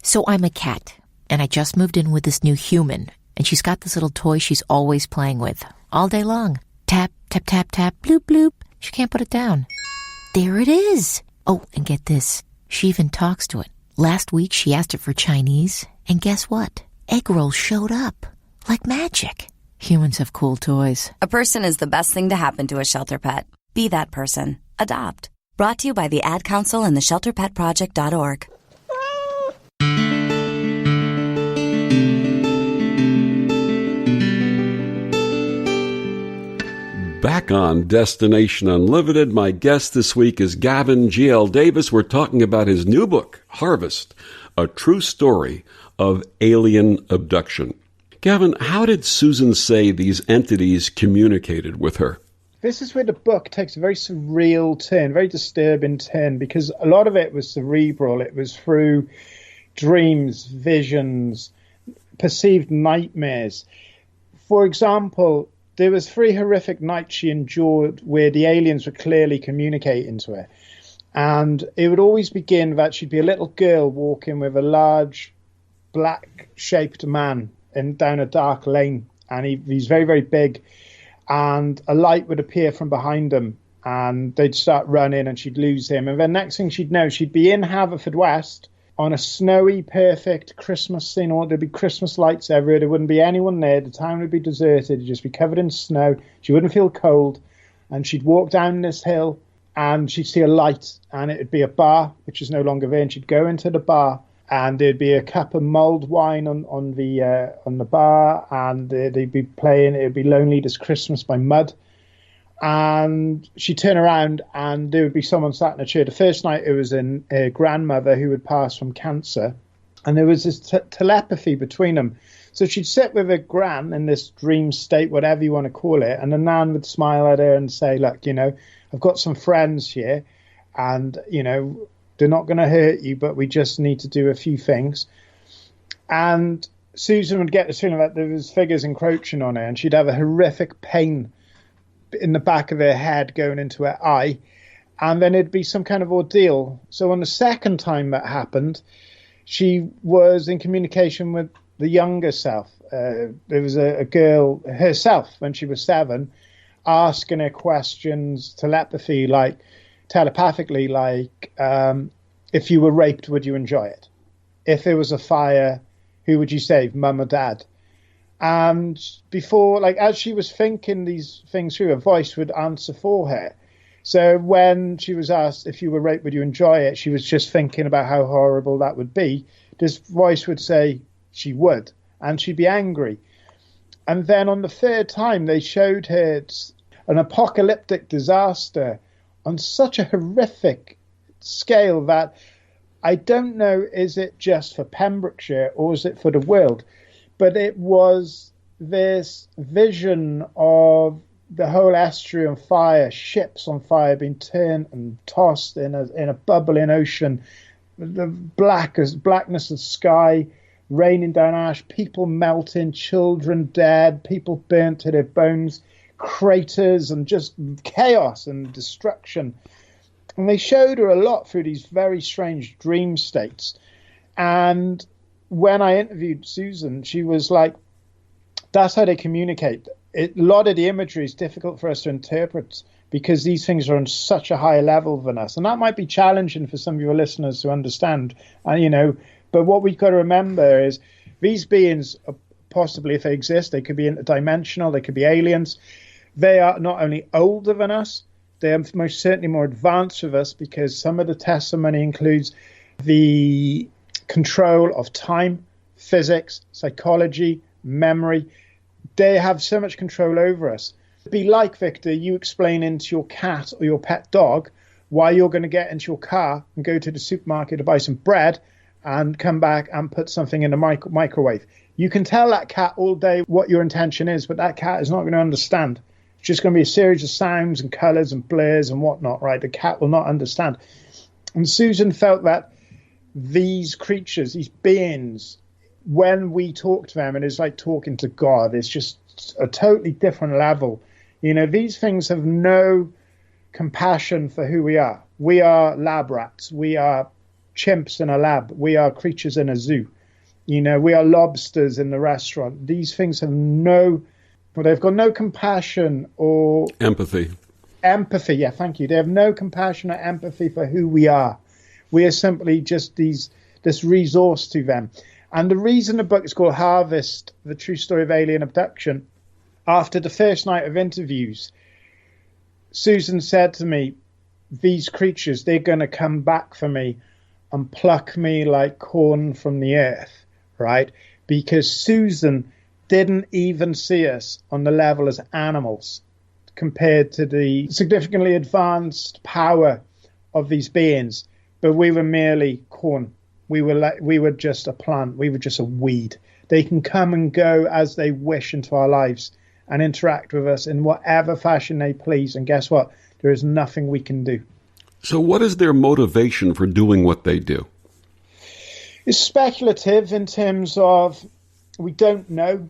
So I'm a cat, and I just moved in with this new human, and she's got this little toy she's always playing with, all day long. Tap, tap, tap, tap, bloop, bloop. She can't put it down. There it is. Oh, and get this. She even talks to it. Last week she asked it for Chinese, and guess what? Egg rolls showed up. Like magic. Humans have cool toys. A person is the best thing to happen to a shelter pet. Be that person. Adopt. Brought to you by the Ad Council and the ShelterPetProject.org. Back on Destination Unlimited, my guest this week is Gavin G.L. Davies. We're talking about his new book, Harvest, a true story of alien abduction. Gavin, how did Susan say these entities communicated with her? This is where the book takes a very surreal turn, very disturbing turn, because a lot of it was cerebral. It was through dreams, visions, perceived nightmares. For example, there was 3 horrific nights she endured where the aliens were clearly communicating to her. And it would always begin that she'd be a little girl walking with a large black-shaped man down a dark lane. And he's very, very big. And a light would appear from behind him, and they'd start running, and she'd lose him. And then next thing she'd know, she'd be in Haverfordwest, on a snowy, perfect Christmas scene. There'd be Christmas lights everywhere. There wouldn't be anyone there. The town would be deserted. It'd just be covered in snow. She wouldn't feel cold. And she'd walk down this hill and she'd see a light, and it'd be a bar, which is no longer there. And she'd go into the bar, and there'd be a cup of mulled wine on the bar, and they'd be playing "It'd Be Lonely This Christmas" by Mud. And she'd turn around and there would be someone sat in a chair. The first night it was a grandmother who had passed from cancer, and there was this telepathy between them. So she'd sit with her gran in this dream state, whatever you want to call it, and the nan would smile at her and say, look, I've got some friends here, and, they're not going to hurt you, but we just need to do a few things. And Susan would get the feeling that there was figures encroaching on her, and she'd have a horrific pain in the back of her head going into her eye, and then it'd be some kind of ordeal. So on the second time that happened, she was in communication with the younger self. There was a girl herself when she was 7 asking her questions telepathically, like, if you were raped, would you enjoy it? If there was a fire, who would you save, mum or dad? And before, as she was thinking these things through, her voice would answer for her. So when she was asked, if you were raped, would you enjoy it? She was just thinking about how horrible that would be. This voice would say she would, and she'd be angry. And then on the third time, they showed her an apocalyptic disaster on such a horrific scale that I don't know, is it just for Pembrokeshire or is it for the world? But it was this vision of the whole estuary on fire, ships on fire being turned and tossed in a bubbling ocean, the blackness of sky, raining down ash, people melting, children dead, people burnt to their bones, craters, and just chaos and destruction. And they showed her a lot through these very strange dream states. And when I interviewed Susan, she was like, that's how they communicate. A lot of the imagery is difficult for us to interpret because these things are on such a higher level than us. And that might be challenging for some of your listeners to understand. But what we've got to remember is these beings, possibly if they exist, they could be interdimensional, they could be aliens. They are not only older than us, they are most certainly more advanced with us, because some of the testimony includes the control of time, physics, psychology, memory. They have so much control over us. It'd be like, Victor, you explaining to your cat or your pet dog why you're going to get into your car and go to the supermarket to buy some bread and come back and put something in the microwave. You can tell that cat all day what your intention is, but that cat is not going to understand. It's just going to be a series of sounds and colours and blurs and whatnot, right? The cat will not understand. And Susan felt that these creatures, these beings, when we talk to them, and it's like talking to God, it's just a totally different level. These things have no compassion for who we are. We are lab rats. We are chimps in a lab. We are creatures in a zoo. We are lobsters in the restaurant. These things have they've got no compassion or empathy. Empathy, yeah, thank you. They have no compassion or empathy for who we are. We are simply just this resource to them. And the reason the book is called Harvest, The True Story of Alien Abduction, after the first night of interviews, Susan said to me, these creatures, they're going to come back for me and pluck me like corn from the earth, right? Because Susan didn't even see us on the level as animals compared to the significantly advanced power of these beings. But we were merely corn. We were just a plant. We were just a weed. They can come and go as they wish into our lives and interact with us in whatever fashion they please. And guess what? There is nothing we can do. So what is their motivation for doing what they do? It's speculative in terms of we don't know.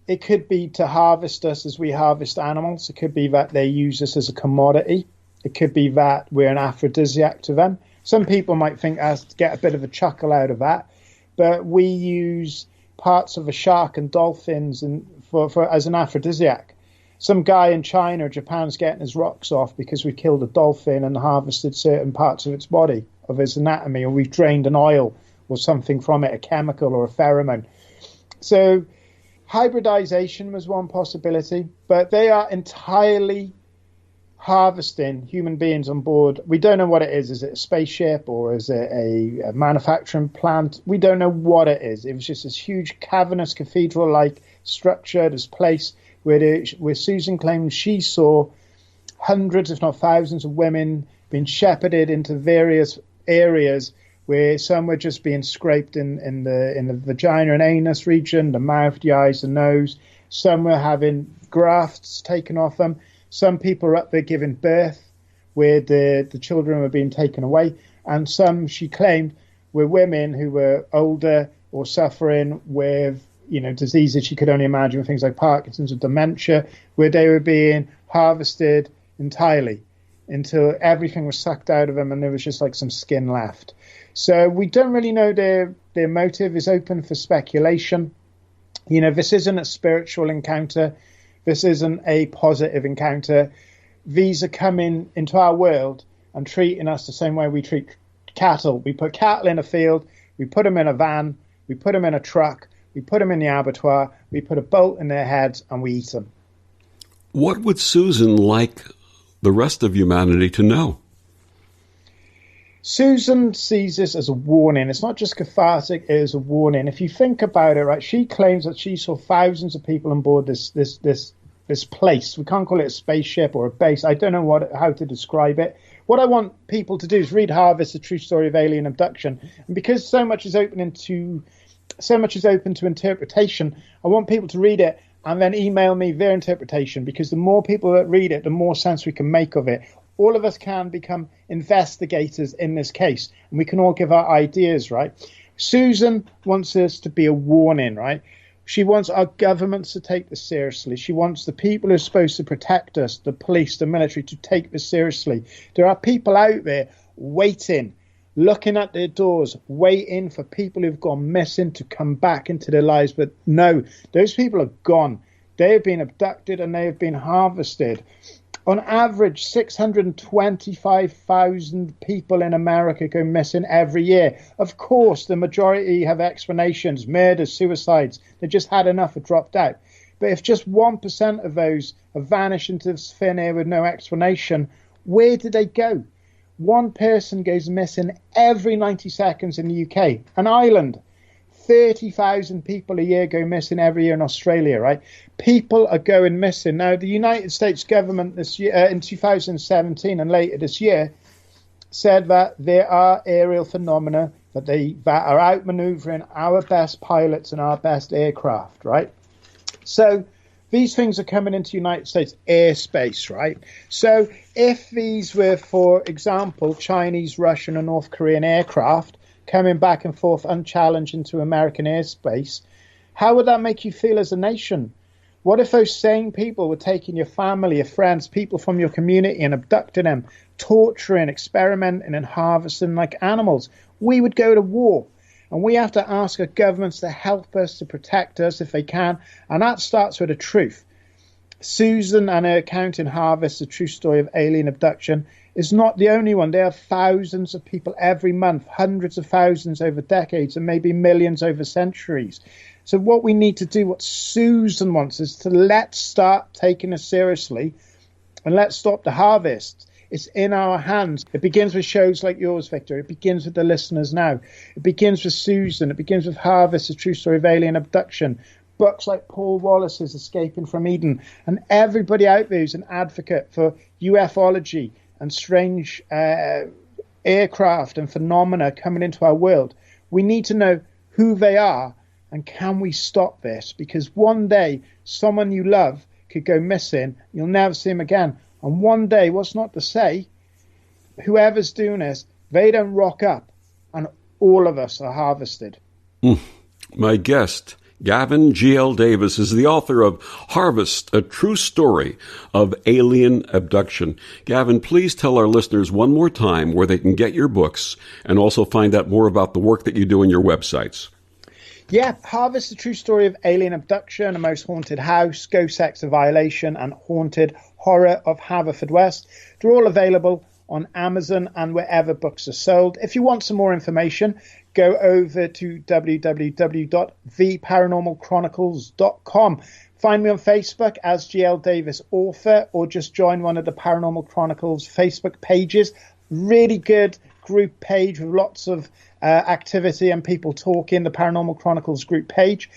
It could be to harvest us as we harvest animals. It could be that they use us as a commodity. It could be that we're an aphrodisiac to them. Some people might think us to get a bit of a chuckle out of that, but we use parts of a shark and dolphins for as an aphrodisiac. some guy in China or Japan's getting his rocks off because we killed a dolphin and harvested certain parts of its body, of its anatomy, or we've drained an oil or something from it, a chemical or a pheromone. So hybridization was one possibility, but they are entirely harvesting human beings on board. We don't know what it is. Is it a spaceship or is it a manufacturing plant? We don't know what it is. It was just this huge cavernous cathedral-like structure, this place where Susan claims she saw hundreds, if not thousands, of women being shepherded into various areas where some were just being scraped in the vagina and anus region, the mouth, the eyes, the nose. Some were having grafts taken off them. Some people were up there giving birth where the children were being taken away. And some, she claimed, were women who were older or suffering with, diseases she could only imagine, things like Parkinson's or dementia, where they were being harvested entirely until everything was sucked out of them and there was just like some skin left. So we don't really know their motive. Is open for speculation. This isn't a spiritual encounter. This isn't a positive encounter. These are coming into our world and treating us the same way we treat cattle. We put cattle in a field, we put them in a van, we put them in a truck, we put them in the abattoir, we put a bolt in their heads, and we eat them. What would Susan like the rest of humanity to know? Susan sees this as a warning. It's not just cathartic, it is a warning. If you think about it, right, she claims that she saw thousands of people on board this place. We can't call it a spaceship or a base. I don't know how to describe it. What I want people to do is read Harvest, A True Story of Alien Abduction. And because so much is open to interpretation, I want people to read it and then email me their interpretation, because the more people that read it, the more sense we can make of it. All of us can become investigators in this case, and we can all give our ideas, right? Susan wants this to be a warning, right? She wants our governments to take this seriously. She wants the people who are supposed to protect us, the police, the military, to take this seriously. There are people out there waiting, looking at their doors, waiting for people who've gone missing to come back into their lives. But no, those people are gone. They have been abducted and they have been harvested. On average, 625,000 people in America go missing every year. Of course, the majority have explanations, murders, suicides. They just had enough or dropped out. But if just 1% of those have vanished into thin air with no explanation, where did they go? One person goes missing every 90 seconds in the UK. An island. 30,000 people a year go missing every year in Australia, right? People are going missing. Now, the United States government this year, in 2017 and later this year, said that there are aerial phenomena that are outmaneuvering our best pilots and our best aircraft, right? So these things are coming into United States airspace, right? So if these were, for example, Chinese, Russian, and North Korean aircraft coming back and forth unchallenged into American airspace, how would that make you feel as a nation? What if those same people were taking your family, your friends, people from your community and abducting them, torturing, experimenting and harvesting like animals? We would go to war. And we have to ask our governments to help us, to protect us if they can. And that starts with the truth. Susan and her account in Harvest, The True Story of Alien Abduction, is not the only one. There are thousands of people every month, hundreds of thousands over decades, and maybe millions over centuries. So what we need to do, what Susan wants, is to let's start taking this seriously and let's stop the harvest. It's in our hands. It begins with shows like yours, Victor. It begins with the listeners now. It begins with Susan. It begins with Harvest, The True Story of Alien Abduction. Books like Paul Wallace's Escaping from Eden. And everybody out there who's an advocate for ufology and strange aircraft and phenomena coming into our world. We need to know who they are and can we stop this? Because one day someone you love could go missing. You'll never see him again. And one day, what's not to say, whoever's doing this, they don't rock up and all of us are harvested. My guest, Gavin G.L. Davies, is the author of Harvest, A True Story of Alien Abduction. Gavin, please tell our listeners one more time where they can get your books and also find out more about the work that you do on your websites. Yeah, Harvest, the true story of alien abduction, a most haunted house, ghost sex, a violation, and haunted horror of Haverfordwest. They're all available on Amazon and wherever books are sold. If you want some more information, go over to www.theparanormalchronicles.com. Find me on Facebook as GL Davis Author, or just join one of the Paranormal Chronicles Facebook pages. Really good group page with lots of activity and people talking, the Paranormal Chronicles group page.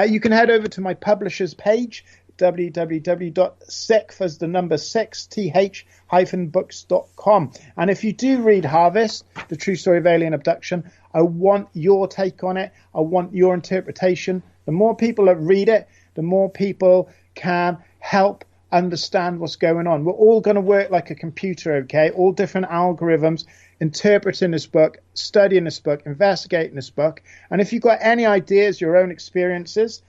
You can head over to my publisher's page, www.6th-books.com. And if you do read Harvest, the true story of alien abduction, I want your take on it. I want your interpretation. The more people that read it, the more people can help understand what's going on. We're all going to work like a computer, okay? All different algorithms interpreting this book, studying this book, investigating this book. And if you've got any ideas, your own experiences,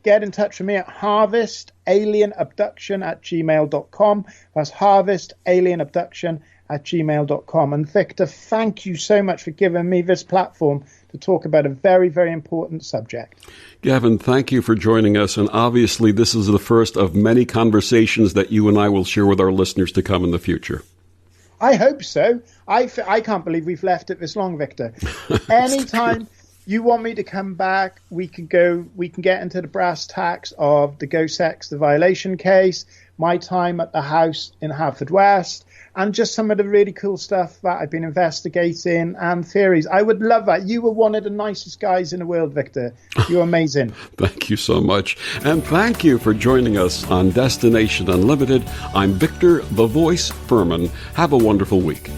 get in touch with me at harvestalienabduction@gmail.com. That's harvestalienabduction@gmail.com. And Victor, thank you so much for giving me this platform to talk about a very, very important subject. Gavin, thank you for joining us. And obviously, this is the first of many conversations that you and I will share with our listeners to come in the future. I hope so. I can't believe we've left it this long, Victor. Anytime you want me to come back, we can get into the brass tacks of the ghost sex, the violation case, my time at the house in Haverfordwest, and just some of the really cool stuff that I've been investigating and theories. I would love that. You were one of the nicest guys in the world, Victor. You're amazing. Thank you so much. And thank you for joining us on Destination Unlimited. I'm Victor, the Voice Fuhrman. Have a wonderful week.